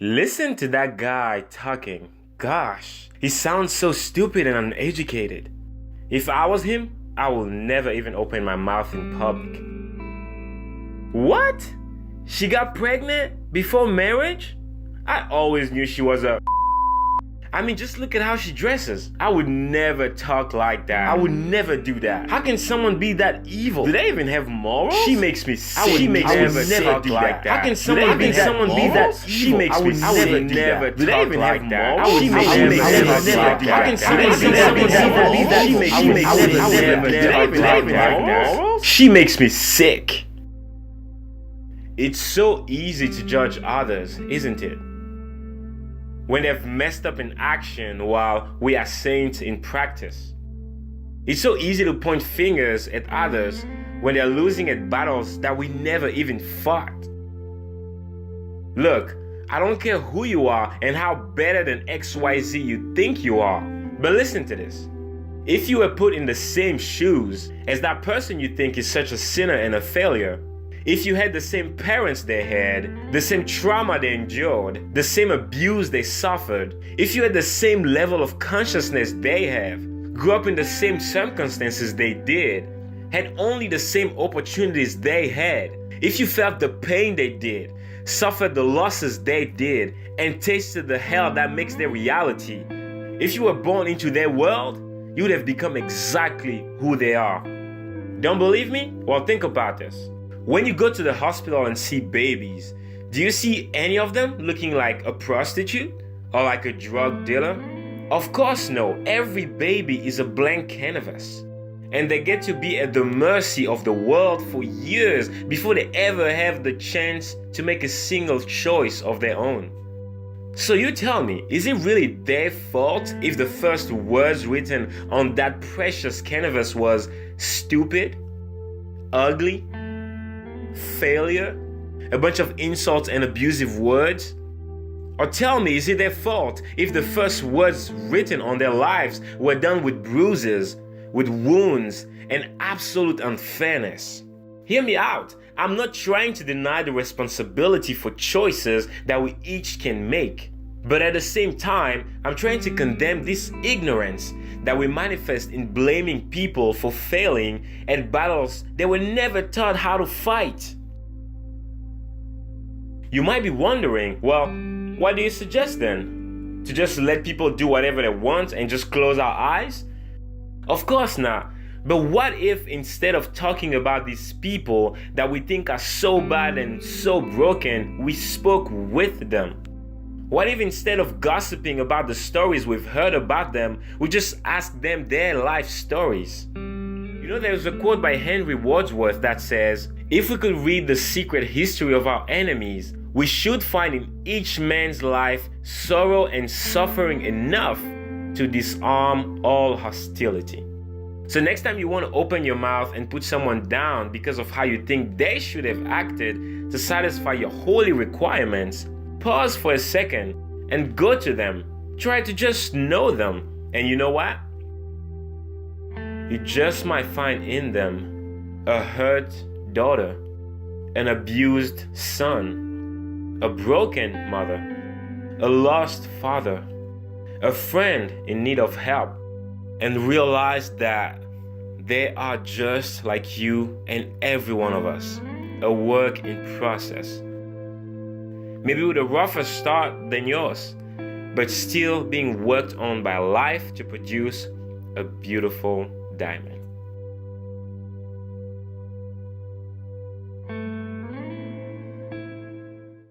Listen to that guy talking. Gosh, he sounds so stupid and uneducated. If I was him, I would never even open my mouth in public. What? She got pregnant before marriage? I always knew she was a I mean, just look at how she dresses. I would never talk like that. I would never do that. How can someone be that evil? Do they even have morals? She makes me sick. I would never talk like that. How can someone be that evil? She makes me sick. I would never talk like that. She makes me sick. How can someone be that evil? She makes me sick. She makes me sick. It's so easy to judge others, isn't it? When they've messed up in action while we are saints in practice. It's so easy to point fingers at others when they're losing at battles that we never even fought. Look, I don't care who you are and how better than XYZ you think you are, but listen to this. If you were put in the same shoes as that person you think is such a sinner and a failure, if you had the same parents they had, the same trauma they endured, the same abuse they suffered, if you had the same level of consciousness they have, grew up in the same circumstances they did, had only the same opportunities they had, if you felt the pain they did, suffered the losses they did, and tasted the hell that makes their reality, if you were born into their world, you would have become exactly who they are. Don't believe me? Well, think about this. When you go to the hospital and see babies, do you see any of them looking like a prostitute or like a drug dealer? Of course no. Every baby is a blank canvas. And they get to be at the mercy of the world for years before they ever have the chance to make a single choice of their own. So you tell me, is it really their fault if the first words written on that precious canvas was stupid, ugly, failure, a bunch of insults and abusive words? Or tell me, is it their fault if the first words written on their lives were done with bruises, with wounds, and absolute unfairness? Hear me out. I'm not trying to deny the responsibility for choices that we each can make. But at the same time, I'm trying to condemn this ignorance that we manifest in blaming people for failing at battles they were never taught how to fight. You might be wondering, well, what do you suggest then? To just let people do whatever they want and just close our eyes? Of course not. But what if instead of talking about these people that we think are so bad and so broken, we spoke with them? What if instead of gossiping about the stories we've heard about them, we just ask them their life stories? You know, there's a quote by Henry Wadsworth that says, "If we could read the secret history of our enemies, we should find in each man's life sorrow and suffering enough to disarm all hostility." So next time you want to open your mouth and put someone down because of how you think they should have acted to satisfy your holy requirements, pause for a second and go to them. Try to just know them. And you know what? You just might find in them a hurt daughter, an abused son, a broken mother, a lost father, a friend in need of help, and realize that they are just like you and every one of us, a work in process. Maybe with a rougher start than yours, but still being worked on by life to produce a beautiful diamond.